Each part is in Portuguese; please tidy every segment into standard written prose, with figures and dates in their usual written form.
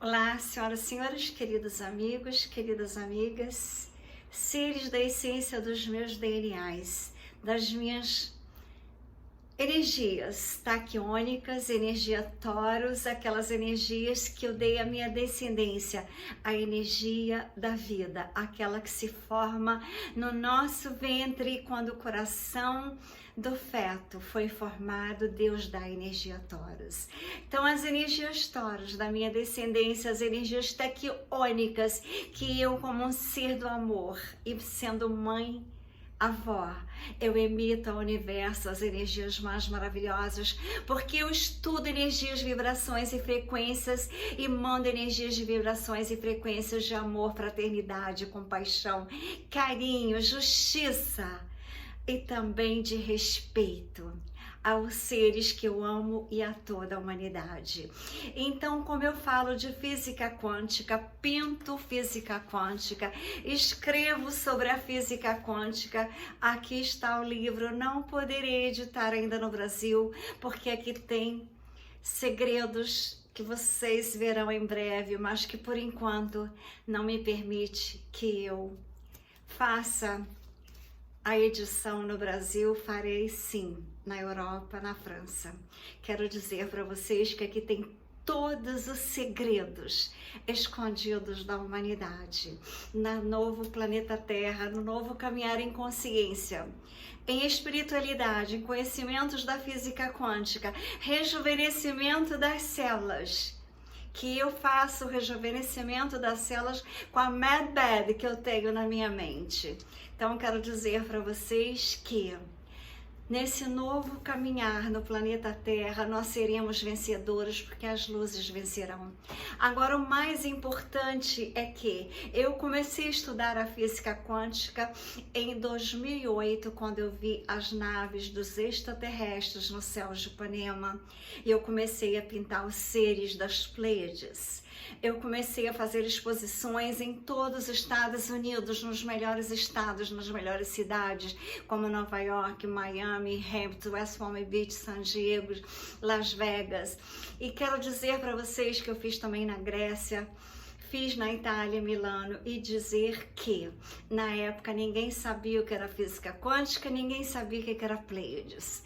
Olá, senhoras e senhores, queridos amigos, queridas amigas, seres da essência dos meus DNAs, das minhas energias taquiônicas, energia Taurus, aquelas energias que eu dei à minha descendência, a energia da vida, aquela que se forma no nosso ventre quando o coração do feto foi formado, Deus dá energia Taurus. Então as energias Taurus da minha descendência, as energias taquiônicas que eu como um ser do amor e sendo mãe, avó, eu emito ao universo as energias mais maravilhosas, porque eu estudo energias, vibrações e frequências e mando energias de vibrações e frequências de amor, fraternidade, compaixão, carinho, justiça e também de respeito aos seres que eu amo e a toda a humanidade. Então, como eu falo de física quântica, pinto física quântica, escrevo sobre a física quântica, aqui está o livro, não poderei editar ainda no Brasil, porque aqui tem segredos que vocês verão em breve, mas que por enquanto não me permite que eu faça a edição no Brasil. Farei sim, na Europa, na França. Quero dizer para vocês que aqui tem todos os segredos escondidos da humanidade, no novo planeta Terra, no novo caminhar em consciência, em espiritualidade, em conhecimentos da física quântica, rejuvenescimento das células, que eu faço o rejuvenescimento das células com a Mad Bed que eu tenho na minha mente. Então, quero dizer para vocês que nesse novo caminhar no planeta Terra, nós seremos vencedores, porque as luzes vencerão. Agora, o mais importante é que eu comecei a estudar a física quântica em 2008, quando eu vi as naves dos extraterrestres no céu de Ipanema, e eu comecei a pintar os seres das Pleiades. Eu comecei a fazer exposições em todos os Estados Unidos, nos melhores estados, nas melhores cidades, como Nova York, Miami, Hampton, West Palm Beach, San Diego, Las Vegas. E quero dizer para vocês que eu fiz também na Grécia, fiz na Itália, Milano, e dizer que na época ninguém sabia o que era física quântica, ninguém sabia o que era Pleiades.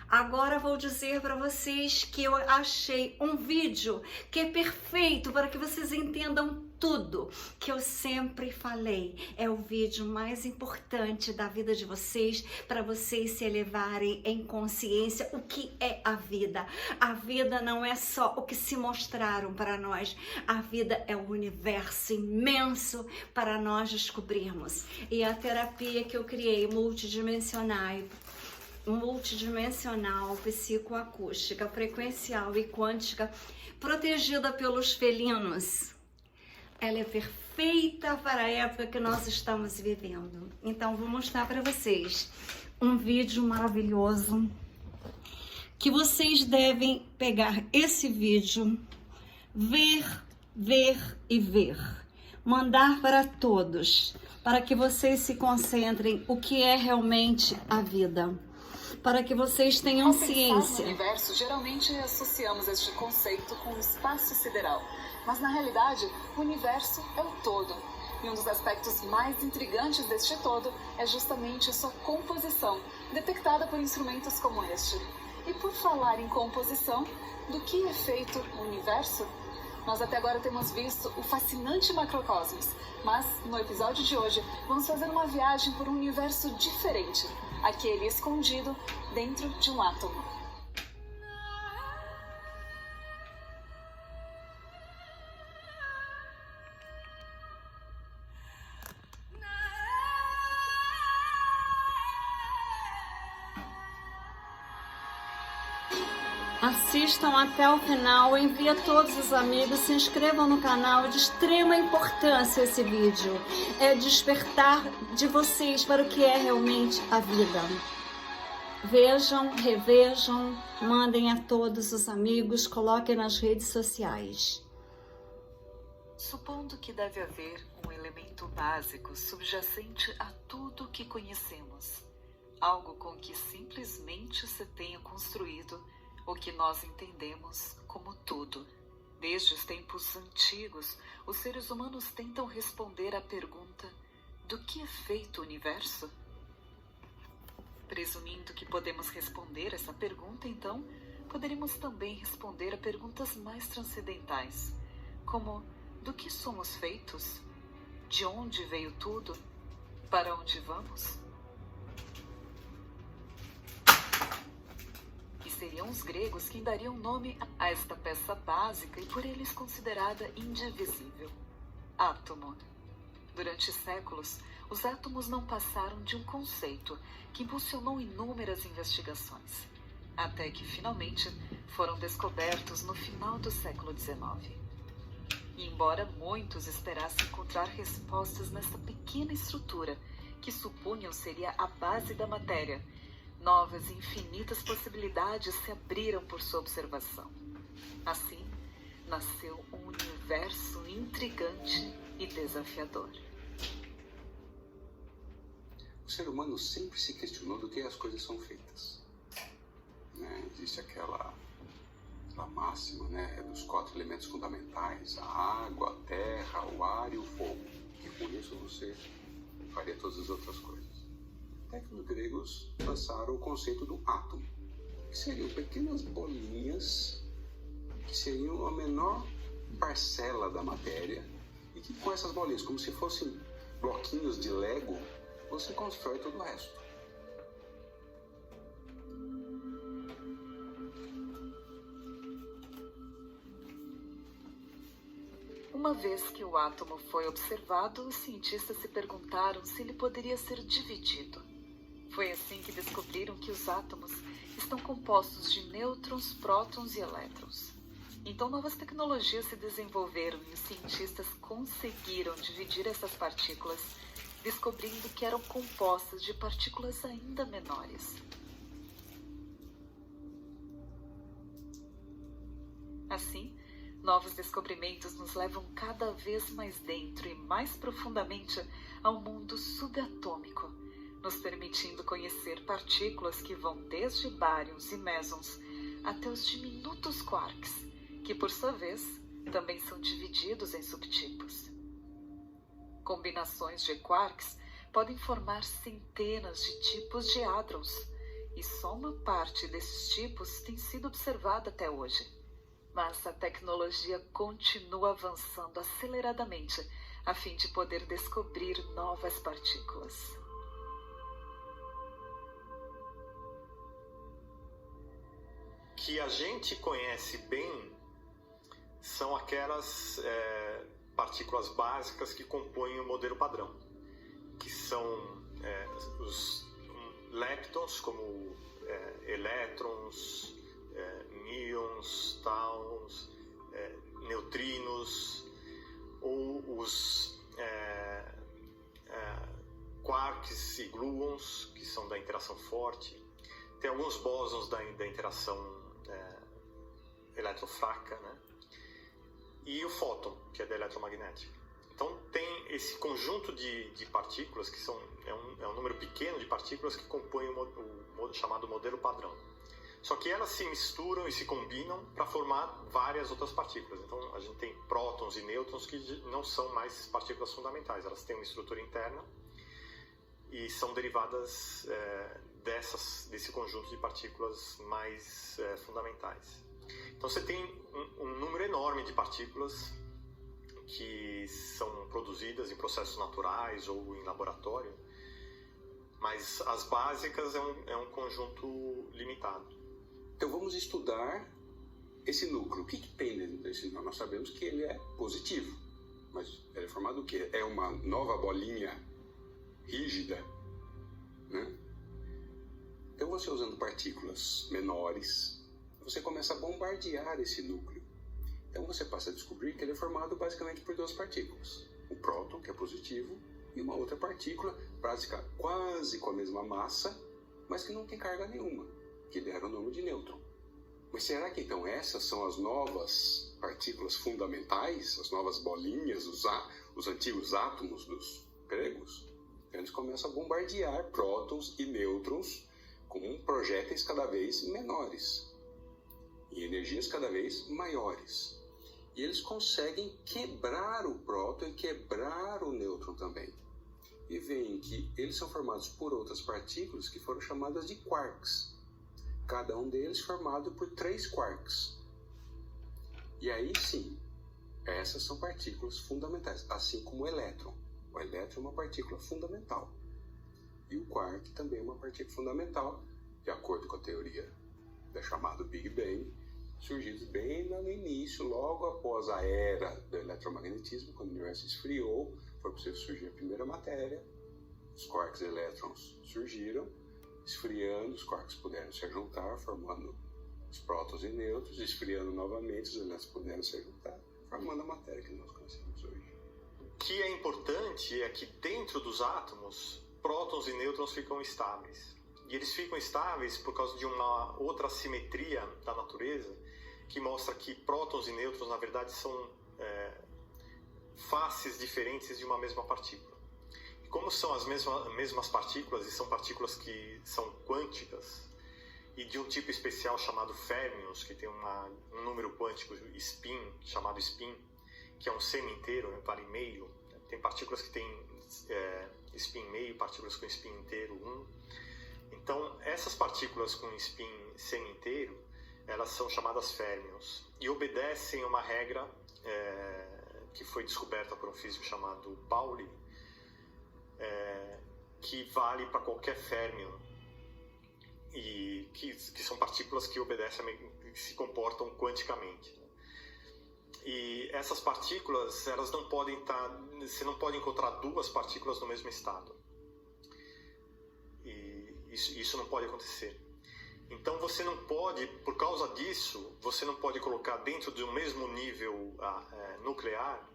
Agora vou dizer para vocês que eu achei um vídeo que é perfeito para que vocês entendam tudo que eu sempre falei. É o vídeo mais importante da vida de vocês, para vocês se elevarem em consciência o que é a vida. A vida não é só o que se mostraram para nós. A vida é um universo imenso para nós descobrirmos. E a terapia que eu criei, multidimensional, psicoacústica, frequencial e quântica, protegida pelos felinos, ela é perfeita para a época que nós estamos vivendo. Então vou mostrar para vocês um vídeo maravilhoso que vocês devem pegar esse vídeo, ver e ver, mandar para todos, para que vocês se concentrem o que é realmente a vida, para que vocês tenham ciência. No universo, geralmente associamos este conceito com o espaço sideral, mas na realidade, o universo é o todo. E um dos aspectos mais intrigantes deste todo é justamente a sua composição, detectada por instrumentos como este. E por falar em composição, do que é feito o universo? Nós até agora temos visto o fascinante macrocosmos, mas no episódio de hoje vamos fazer uma viagem por um universo diferente, aquele escondido dentro de um átomo. Assistam até o final, envie a todos os amigos, se inscrevam no canal, é de extrema importância esse vídeo. É despertar de vocês para o que é realmente a vida. Vejam, revejam, mandem a todos os amigos, coloquem nas redes sociais. Supondo que deve haver um elemento básico subjacente a tudo que conhecemos, algo com que simplesmente se tenha construído o que nós entendemos como tudo, Desde os tempos antigos, os seres humanos tentam responder à pergunta: do que é feito o universo? Presumindo que podemos responder essa pergunta, então, poderíamos também responder a perguntas mais transcendentais, como: do que somos feitos? De onde veio tudo? Para onde vamos? E seriam os gregos quem dariam nome a esta peça básica e por eles considerada indivisível: átomo. Durante séculos, os átomos não passaram de um conceito que impulsionou inúmeras investigações, até que finalmente foram descobertos no final do século XIX. E embora muitos esperassem encontrar respostas nessa pequena estrutura, que supunham seria a base da matéria, novas e infinitas possibilidades se abriram por sua observação. Assim, nasceu um universo intrigante e desafiador. O ser humano sempre se questionou do que as coisas são feitas. Existe aquela máxima, dos 4 elementos fundamentais: a água, a terra, o ar e o fogo. E com isso você faria todas as outras coisas. Até que os gregos lançaram o conceito do átomo, que seriam pequenas bolinhas que seriam a menor parcela da matéria, e que com essas bolinhas, como se fossem bloquinhos de Lego, você constrói todo o resto. Uma vez que o átomo foi observado, os cientistas se perguntaram se ele poderia ser dividido. Foi assim que descobriram que os átomos estão compostos de nêutrons, prótons e elétrons. Então novas tecnologias se desenvolveram e os cientistas conseguiram dividir essas partículas, descobrindo que eram compostas de partículas ainda menores. Assim, novos descobrimentos nos levam cada vez mais dentro e mais profundamente ao mundo subatômico, nos permitindo conhecer partículas que vão desde bárions e mesons até os diminutos quarks, que por sua vez também são divididos em subtipos. Combinações de quarks podem formar centenas de tipos de hadrons, e só uma parte desses tipos tem sido observada até hoje. Mas a tecnologia continua avançando aceleradamente a fim de poder descobrir novas partículas. Que a gente conhece bem são aquelas partículas básicas que compõem o modelo padrão, que são os leptons, como elétrons, íons, tauns, neutrinos, ou os quarks e gluons, que são da interação forte. Tem alguns bósons da interação eletrofraca, e o fóton, que é da eletromagnética. Então tem esse conjunto de partículas, que é um número pequeno de partículas que compõem o chamado modelo padrão. Só que elas se misturam e se combinam para formar várias outras partículas. Então a gente tem prótons e nêutrons que não são mais partículas fundamentais. Elas têm uma estrutura interna e são derivadas desse conjunto de partículas mais fundamentais. Então você tem um número enorme de partículas que são produzidas em processos naturais ou em laboratório, mas as básicas é um conjunto limitado. Então vamos estudar esse núcleo. O que tem dentro desse núcleo? Nós sabemos que ele é positivo, mas ele é formado do quê? É uma nova bolinha rígida, Então você usando partículas menores, você começa a bombardear esse núcleo. Então você passa a descobrir que ele é formado basicamente por 2 partículas. O próton, que é positivo, e uma outra partícula, básica quase com a mesma massa, mas que não tem carga nenhuma, que deram o nome de nêutron. Mas será que então essas são as novas partículas fundamentais, as novas bolinhas, os antigos átomos dos gregos? Então eles começam a bombardear prótons e nêutrons com projéteis cada vez menores, em energias cada vez maiores. E eles conseguem quebrar o próton e quebrar o nêutron também. E veem que eles são formados por outras partículas que foram chamadas de quarks. Cada um deles formado por 3 quarks. E aí sim, essas são partículas fundamentais, assim como o elétron. O elétron é uma partícula fundamental. E o quark também é uma partícula fundamental, de acordo com a teoria da chamada Big Bang, surgidos bem no início, logo após a era do eletromagnetismo, quando o universo esfriou, foi possível surgir a primeira matéria, os quarks e elétrons surgiram, esfriando, os quarks puderam se juntar, formando os prótons e nêutrons, esfriando novamente, os elétrons puderam se juntar, formando a matéria que nós conhecemos hoje. O que é importante é que dentro dos átomos, prótons e nêutrons ficam estáveis. E eles ficam estáveis por causa de uma outra assimetria da natureza, que mostra que prótons e nêutrons, na verdade, são faces diferentes de uma mesma partícula. E como são as mesmas partículas, e são partículas que são quânticas, e de um tipo especial chamado férmions, que tem um número quântico spin, chamado spin, que é um semi-inteiro, um par e meio. Tem partículas que têm spin meio, partículas com spin inteiro 1. Então, essas partículas com spin semi-inteiro, elas são chamadas férmions e obedecem a uma regra que foi descoberta por um físico chamado Pauli, que vale para qualquer férmion, e que são partículas que obedecem, que se comportam quanticamente. E essas partículas, elas não podem você não pode encontrar duas partículas no mesmo estado. E isso não pode acontecer. Então você não pode, por causa disso, você não pode colocar dentro de um mesmo nível nuclear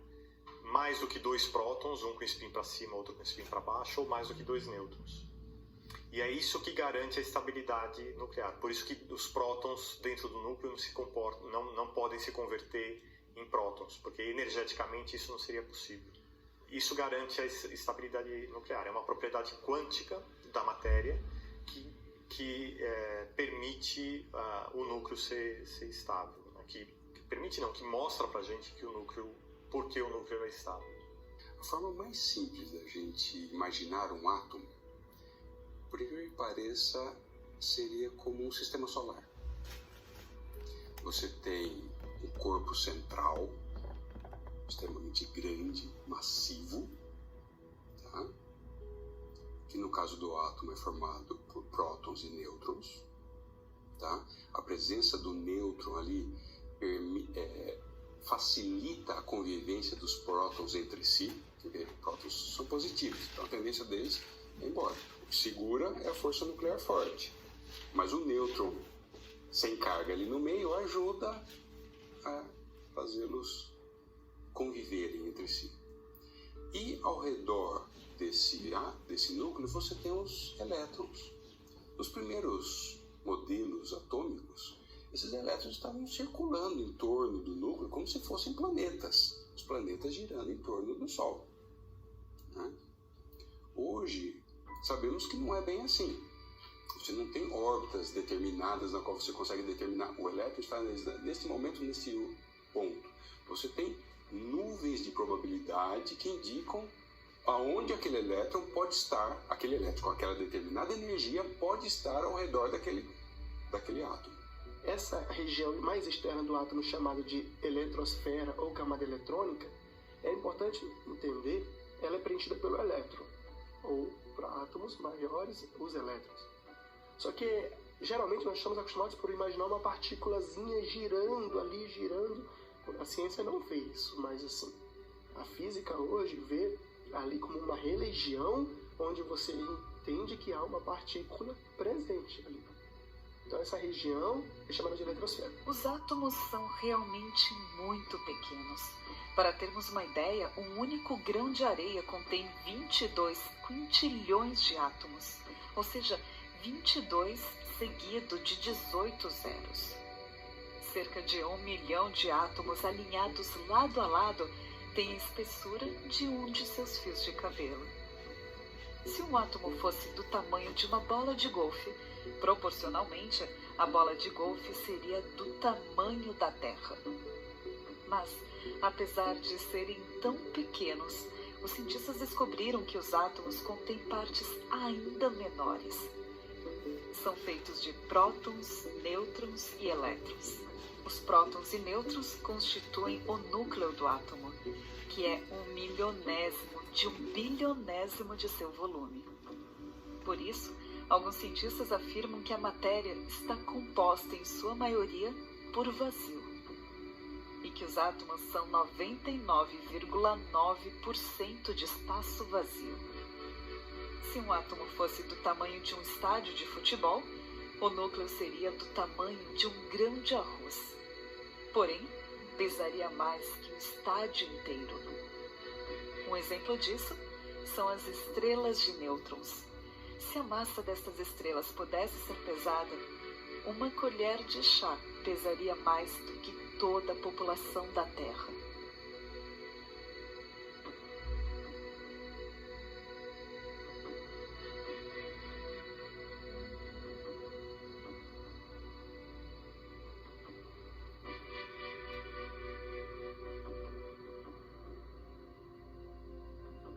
mais do que 2 prótons, um com spin para cima, outro com spin para baixo, ou mais do que 2 nêutrons. E é isso que garante a estabilidade nuclear. Por isso que os prótons dentro do núcleo não podem se converter em prótons, porque energeticamente isso não seria possível. Isso garante a estabilidade nuclear. É uma propriedade quântica da matéria que permite o núcleo ser estável. Né? Que mostra pra gente que por que o núcleo é estável. A forma mais simples da gente imaginar um átomo, por incrível que pareça, seria como um sistema solar. Você tem um corpo central, extremamente grande, massivo, tá? Que no caso do átomo é formado por prótons e nêutrons. Tá? A presença do nêutron ali facilita a convivência dos prótons entre si, porque prótons são positivos, então a tendência deles é ir embora. O que segura é a força nuclear forte, mas o nêutron sem carga ali no meio ajuda a fazê-los conviverem entre si. E ao redor desse núcleo você tem os elétrons. Nos primeiros modelos atômicos, esses elétrons estavam circulando em torno do núcleo como se fossem planetas, os planetas girando em torno do Sol. Né? Hoje, sabemos que não é bem assim. Você não tem órbitas determinadas na qual você consegue determinar. O elétron está nesse momento, nesse ponto. Você tem nuvens de probabilidade que indicam aonde aquele elétron pode estar, aquele elétron com aquela determinada energia pode estar ao redor daquele átomo. Essa região mais externa do átomo, chamada de eletrosfera ou camada eletrônica, é importante entender, ela é preenchida pelo elétron, ou para átomos maiores, os elétrons. Só que, geralmente, nós estamos acostumados por imaginar uma partículazinha girando ali, girando. A ciência não vê isso, mas assim, a física hoje vê ali como uma religião onde você entende que há uma partícula presente ali. Então essa região é chamada de eletrosfera. Os átomos são realmente muito pequenos. Para termos uma ideia, um único grão de areia contém 22 quintilhões de átomos, ou seja, 22 seguido de 18 zeros. Cerca de 1 milhão de átomos alinhados lado a lado têm a espessura de um de seus fios de cabelo. Se um átomo fosse do tamanho de uma bola de golfe, proporcionalmente, a bola de golfe seria do tamanho da Terra. Mas, apesar de serem tão pequenos, os cientistas descobriram que os átomos contêm partes ainda menores. São feitos de prótons, nêutrons e elétrons. Os prótons e nêutrons constituem o núcleo do átomo, que é 1/milionésimo de 1/bilionésimo de seu volume. Por isso, alguns cientistas afirmam que a matéria está composta, em sua maioria, por vazio, e que os átomos são 99,9% de espaço vazio. Se um átomo fosse do tamanho de um estádio de futebol, o núcleo seria do tamanho de um grão de arroz. Porém, pesaria mais que um estádio inteiro. Um exemplo disso são as estrelas de nêutrons. Se a massa dessas estrelas pudesse ser pesada, uma colher de chá pesaria mais do que toda a população da Terra.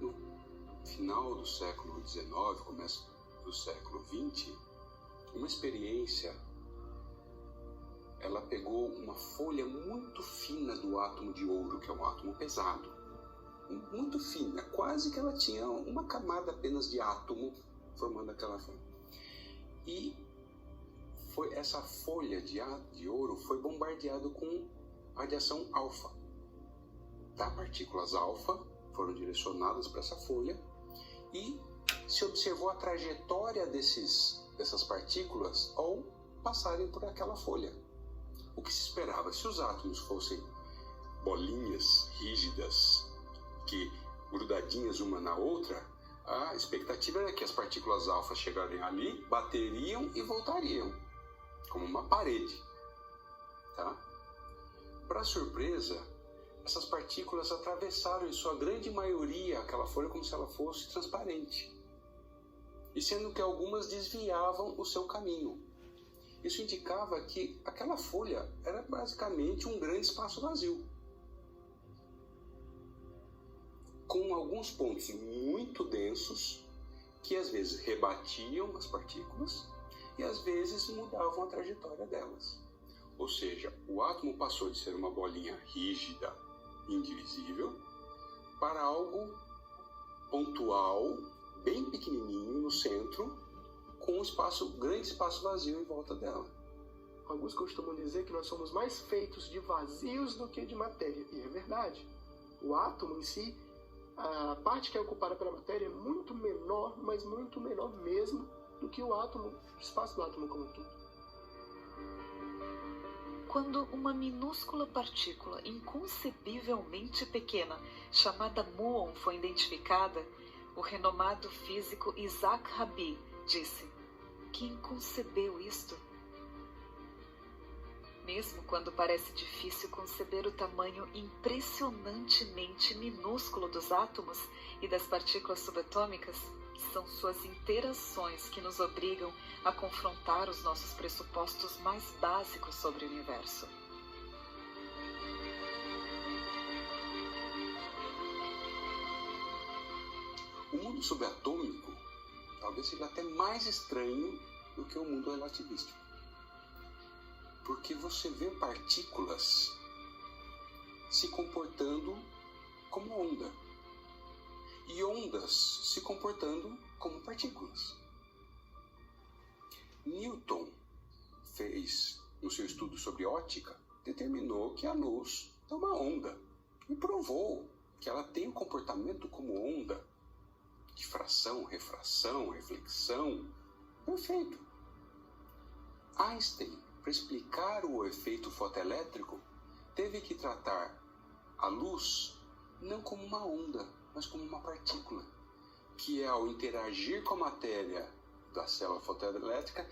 No final do século XIX, começo do século XX, uma experiência, ela pegou uma folha muito fina do átomo de ouro, que é um átomo pesado, muito fina, quase que ela tinha uma camada apenas de átomo formando aquela folha. E essa folha de ouro foi bombardeada com radiação alfa. Partículas alfa foram direcionadas para essa folha e se observou a trajetória dessas partículas ao passarem por aquela folha. O que se esperava? Se os átomos fossem bolinhas rígidas, que grudadinhas uma na outra, a expectativa era que as partículas alfa chegariam ali, bateriam e voltariam, como uma parede. Para surpresa, essas partículas atravessaram, em sua grande maioria, aquela folha como se ela fosse transparente, e sendo que algumas desviavam o seu caminho. Isso indicava que aquela folha era basicamente um grande espaço vazio, com alguns pontos muito densos, que às vezes rebatiam as partículas e às vezes mudavam a trajetória delas. Ou seja, o átomo passou de ser uma bolinha rígida, indivisível, para algo pontual, bem pequenininho no centro, com um grande espaço vazio em volta dela. Alguns costumam dizer que nós somos mais feitos de vazios do que de matéria, e é verdade. O átomo em si, a parte que é ocupada pela matéria é muito menor, mas muito menor mesmo, do que o espaço do átomo como um todo. Quando uma minúscula partícula inconcebivelmente pequena, chamada muon, foi identificada, o renomado físico Isaac Rabi disse: "Quem concebeu isto?" Mesmo quando parece difícil conceber o tamanho impressionantemente minúsculo dos átomos e das partículas subatômicas, são suas interações que nos obrigam a confrontar os nossos pressupostos mais básicos sobre o universo. O mundo subatômico talvez seja até mais estranho do que o mundo relativístico. Porque você vê partículas se comportando como onda. E ondas se comportando como partículas. Newton fez, no seu estudo sobre ótica, determinou que a luz é uma onda. E provou que ela tem um comportamento como onda. Difração, refração, reflexão. Perfeito. Einstein, para explicar o efeito fotoelétrico, teve que tratar a luz não como uma onda, mas como uma partícula, que ao interagir com a matéria da célula fotoelétrica,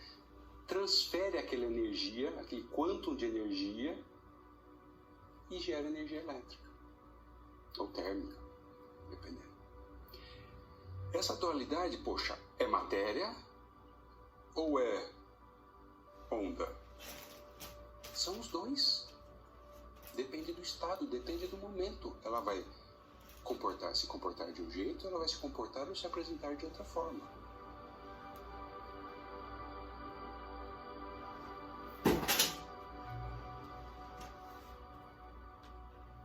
transfere aquela energia, aquele quantum de energia, e gera energia elétrica, ou térmica, dependendo. Essa dualidade, é matéria ou é onda? São os dois. Depende do estado, depende do momento. Ela vai se comportar de um jeito, ela vai se comportar ou se apresentar de outra forma.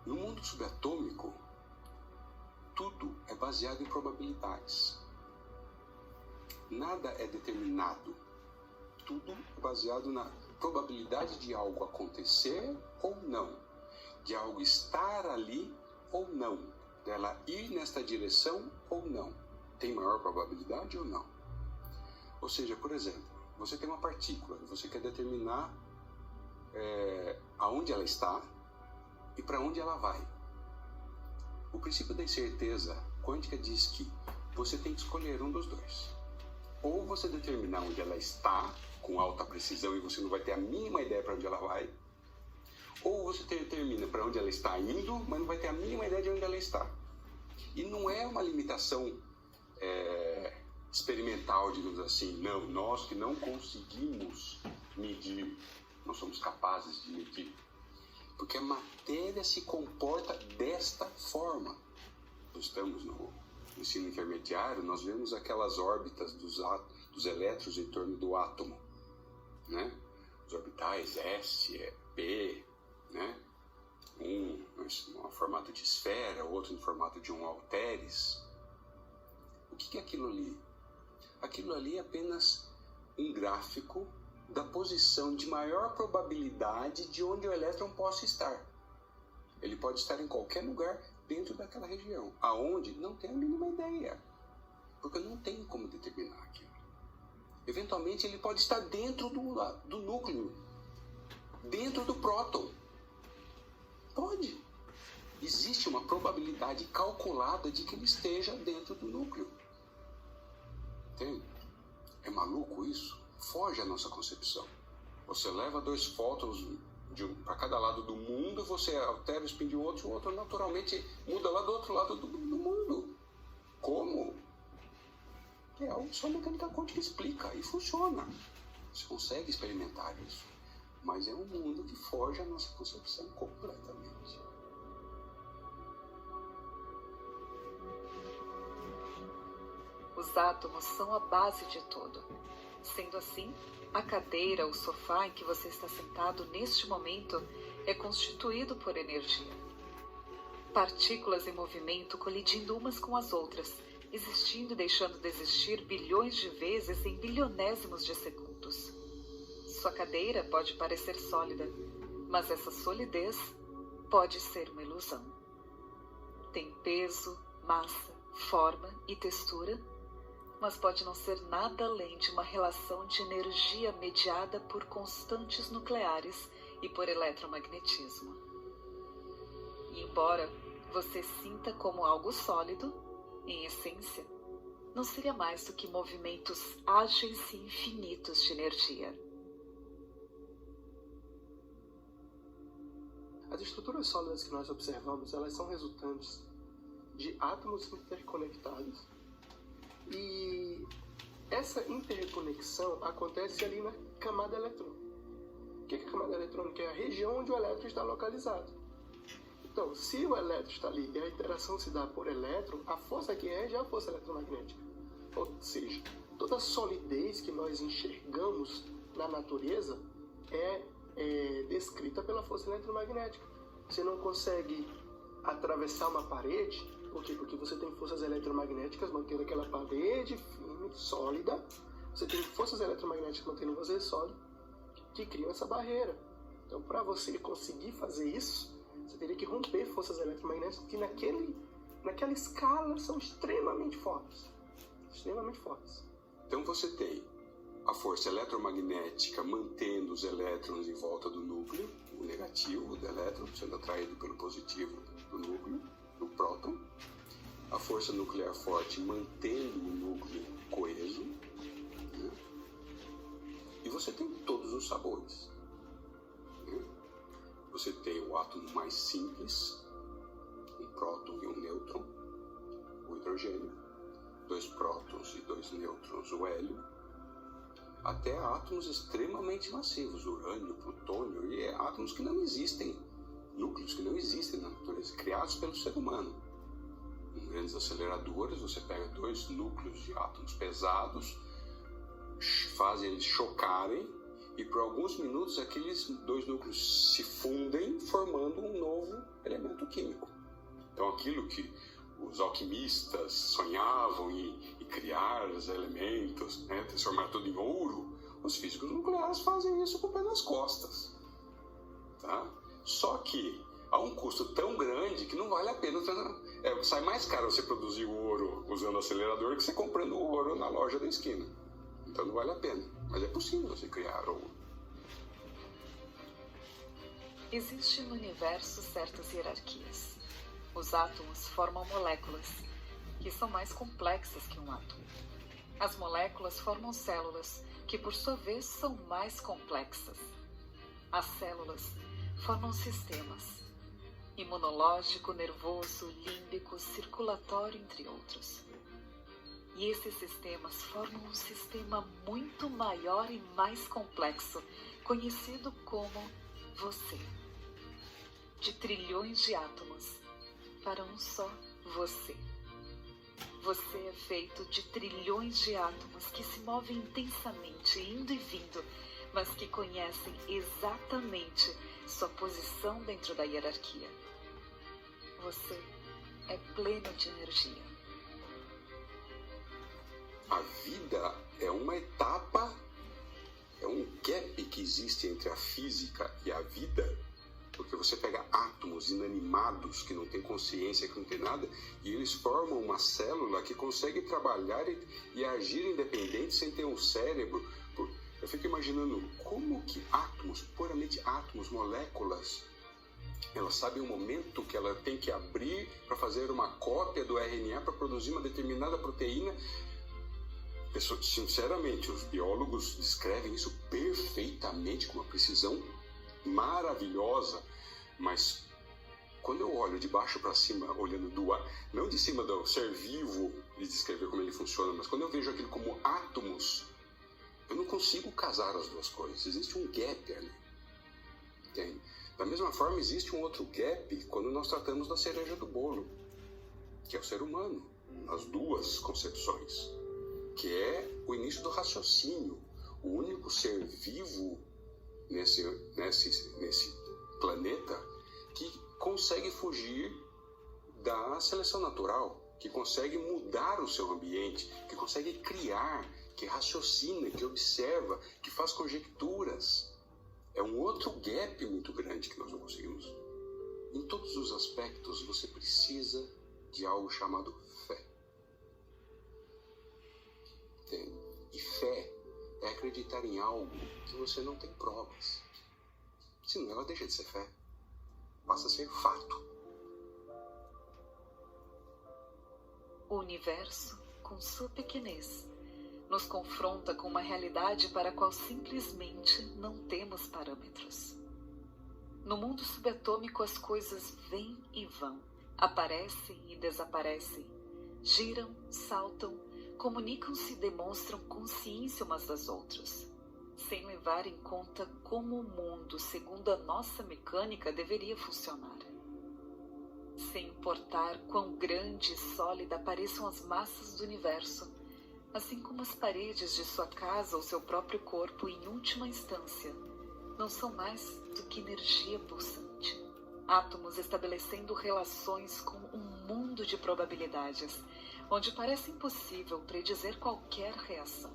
No mundo subatômico, tudo é baseado em probabilidades. Nada é determinado. Tudo é baseado na probabilidade de algo acontecer ou não, de algo estar ali ou não, dela ir nesta direção ou não. Tem maior probabilidade ou não? Ou seja, por exemplo, você tem uma partícula e você quer determinar aonde ela está e para onde ela vai. O princípio da incerteza quântica diz que você tem que escolher um dos dois. Ou você determinar onde ela está com alta precisão e você não vai ter a mínima ideia para onde ela vai, ou você determina para onde ela está indo, mas não vai ter a mínima ideia de onde ela está. E não é uma limitação experimental, digamos assim. Não, nós que não conseguimos medir, não somos capazes de medir. Porque a matéria se comporta desta forma. Nós estamos no ensino intermediário, nós vemos aquelas órbitas dos elétrons em torno do átomo, né? Os orbitais S, P, né? Um no formato de esfera, outro no formato de um halteres. O que é aquilo ali? Aquilo ali é apenas um gráfico da posição de maior probabilidade de onde o elétron possa estar. Ele pode estar em qualquer lugar dentro daquela região, aonde não tem a mínima ideia, porque não tem como determinar aquilo. Eventualmente ele pode estar dentro do núcleo, dentro do próton. Pode. Existe uma probabilidade calculada de que ele esteja dentro do núcleo. Entende? É maluco isso? Foge à nossa concepção. Você leva 2 fótons para cada lado do mundo, você altera o spin de um outro, o outro naturalmente muda lá do outro lado do mundo. Como? É algo que só a mecânica quântica explica e funciona. Você consegue experimentar isso. Mas é um mundo que foge à nossa concepção completamente. Os átomos são a base de tudo. Sendo assim, a cadeira ou sofá em que você está sentado neste momento é constituído por energia. Partículas em movimento colidindo umas com as outras, existindo e deixando de existir bilhões de vezes em bilionésimos de segundos. Sua cadeira pode parecer sólida, mas essa solidez pode ser uma ilusão. Tem peso, massa, forma e textura, mas pode não ser nada além de uma relação de energia mediada por constantes nucleares e por eletromagnetismo. E embora você sinta como algo sólido, em essência, não seria mais do que movimentos ágeis e infinitos de energia. As estruturas sólidas que nós observamos, elas são resultantes de átomos interconectados. E essa interconexão acontece ali na camada eletrônica. O que é a camada eletrônica? É a região onde o elétron está localizado. Então, se o elétron está ali e a interação se dá por elétron, a força que rege é a força eletromagnética. Ou seja, toda a solidez que nós enxergamos na natureza é descrita pela força eletromagnética. Você não consegue atravessar uma parede. Por quê? Porque você tem forças eletromagnéticas mantendo aquela parede firme, sólida. Você tem forças eletromagnéticas mantendo você sólido, que criam essa barreira. Então, para você conseguir fazer isso, você teria que romper forças eletromagnéticas que naquela escala são extremamente fortes. Extremamente fortes. Então você tem a força eletromagnética mantendo os elétrons em volta do núcleo, o negativo do elétron sendo atraído pelo positivo do núcleo, do próton. A força nuclear forte mantendo o núcleo coeso, né? E você tem todos os sabores, né? Você tem o átomo mais simples, um próton e um nêutron, o hidrogênio, 2 prótons e 2 nêutrons, o hélio, até átomos extremamente massivos, urânio, plutônio, e átomos que não existem núcleos que não existem na natureza, criados pelo ser humano. Em grandes aceleradores, você pega 2 núcleos de átomos pesados, fazem eles chocarem, e por alguns minutos aqueles 2 núcleos se fundem, formando um novo elemento químico. Então aquilo que os alquimistas sonhavam em criar os elementos, né, transformar tudo em ouro, os físicos nucleares fazem isso com o pé nas costas. Tá? Só que há um custo tão grande que não vale a pena. Sai mais caro você produzir o ouro usando acelerador que você comprando o ouro na loja da esquina. Então não vale a pena. Mas é possível você criar ouro. Existe no universo certas hierarquias. Os átomos formam moléculas, que são mais complexas que um átomo. As moléculas formam células, que por sua vez são mais complexas. As células formam sistemas: imunológico, nervoso, límbico, circulatório, entre outros. E esses sistemas formam um sistema muito maior e mais complexo, conhecido como você. De trilhões de átomos para um só você. Você é feito de trilhões de átomos que se movem intensamente, indo e vindo, mas que conhecem exatamente sua posição dentro da hierarquia. Você é pleno de energia. A vida é uma etapa, é um gap que existe entre a física e a vida, porque você pega átomos inanimados que não têm consciência, que não tem nada, e eles formam uma célula que consegue trabalhar e agir independente sem ter um cérebro. Eu fico imaginando como que átomos, puramente átomos, moléculas, elas sabem o momento que ela tem que abrir para fazer uma cópia do RNA para produzir uma determinada proteína. Sinceramente, os biólogos descrevem isso perfeitamente, com uma precisão maravilhosa, mas quando eu olho de baixo para cima, olhando não de cima do ser vivo e descrever como ele funciona, mas quando eu vejo aquilo como átomos, eu não consigo casar as duas coisas. Existe um gap ali. Entende? Da mesma forma, existe um outro gap quando nós tratamos da cereja do bolo, que é o ser humano, nas duas concepções, que é o início do raciocínio. O único ser vivo nesse planeta que consegue fugir da seleção natural, que consegue mudar o seu ambiente, que consegue criar, que raciocina, que observa, que faz conjecturas. É um outro gap muito grande que nós não conseguimos. Em todos os aspectos, você precisa de algo chamado fé. Entende? E fé é acreditar em algo que você não tem provas. Senão ela deixa de ser fé. Passa a ser fato. O universo, com sua pequenez, nos confronta com uma realidade para a qual simplesmente não temos parâmetros. No mundo subatômico, as coisas vêm e vão, aparecem e desaparecem, giram, saltam, comunicam-se e demonstram consciência umas das outras, sem levar em conta como o mundo, segundo a nossa mecânica, deveria funcionar. Sem importar quão grande e sólida pareçam as massas do universo, assim como as paredes de sua casa ou seu próprio corpo, em última instância, não são mais do que energia pulsante. Átomos estabelecendo relações com um mundo de probabilidades, onde parece impossível predizer qualquer reação.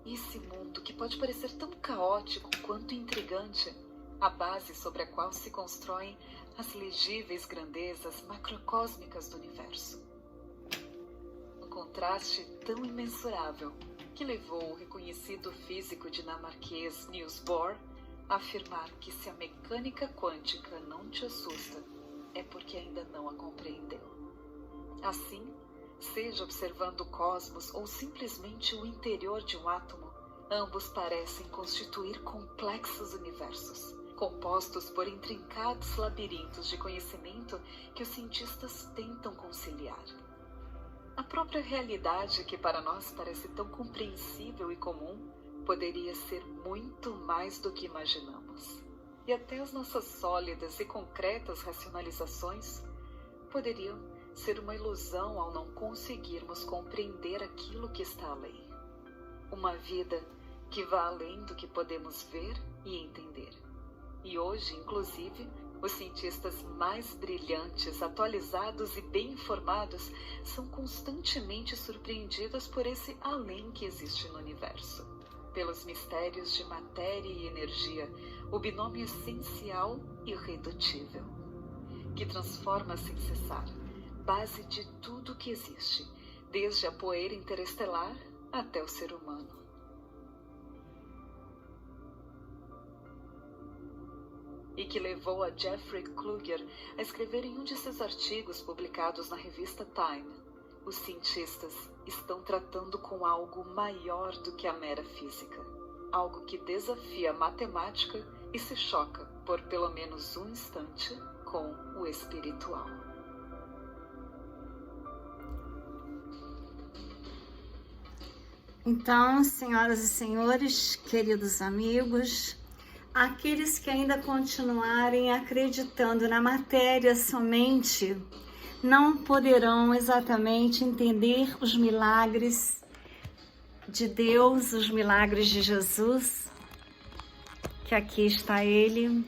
Esse mundo, que pode parecer tão caótico quanto intrigante, a base sobre a qual se constroem as legíveis grandezas macrocósmicas do universo. Um contraste tão imensurável que levou o reconhecido físico dinamarquês Niels Bohr a afirmar que se a mecânica quântica não te assusta, é porque ainda não a compreendeu. Assim, seja observando o cosmos ou simplesmente o interior de um átomo, ambos parecem constituir complexos universos, compostos por intrincados labirintos de conhecimento que os cientistas tentam conciliar. A própria realidade, que para nós parece tão compreensível e comum, poderia ser muito mais do que imaginamos. e até as nossas sólidas e concretas racionalizações poderiam ser uma ilusão ao não conseguirmos compreender aquilo que está além. Uma vida que vá além do que podemos ver e entender. E hoje, inclusive, os cientistas mais brilhantes, atualizados e bem informados são constantemente surpreendidos por esse além que existe no universo. Pelos mistérios de matéria e energia, o binômio essencial e irredutível, que transforma sem cessar, base de tudo que existe, desde a poeira interestelar até o ser humano. E que levou a Jeffrey Kluger a escrever em um de seus artigos publicados na revista Time: os cientistas estão tratando com algo maior do que a mera física, algo que desafia a matemática e se choca por pelo menos um instante com o espiritual. Então, senhoras e senhores, queridos amigos, aqueles que ainda continuarem acreditando na matéria somente não poderão exatamente entender os milagres de Deus, os milagres de Jesus, que aqui está Ele.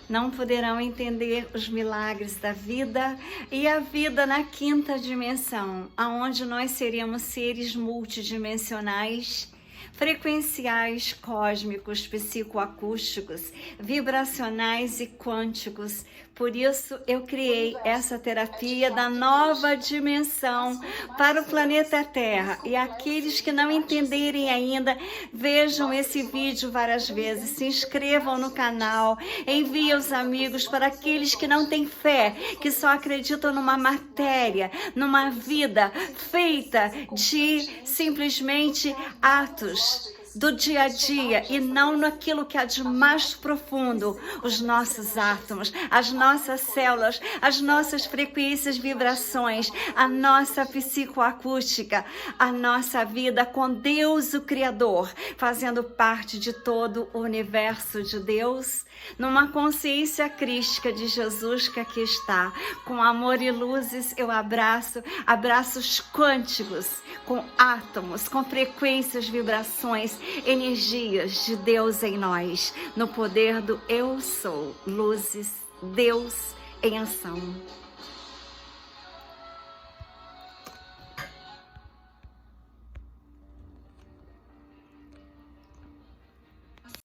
Não poderão entender os milagres da vida e a vida na quinta dimensão, aonde nós seríamos seres multidimensionais, frequenciais, cósmicos, psicoacústicos, vibracionais e quânticos. Por isso eu criei essa terapia da nova dimensão para o planeta Terra. E aqueles que não entenderem ainda, vejam esse vídeo várias vezes, se inscrevam no canal, enviem aos amigos. Para aqueles que não têm fé, que só acreditam numa matéria, numa vida feita de simplesmente atos do dia a dia e não naquilo que há de mais profundo, os nossos átomos, as nossas células, as nossas frequências, vibrações, a nossa psicoacústica, a nossa vida com Deus, o Criador, fazendo parte de todo o universo de Deus, numa consciência crística de Jesus que aqui está. Com amor e luzes eu abraços quânticos, com átomos, com frequências, vibrações, energias de Deus em nós, no poder do Eu Sou, luzes, Deus em ação.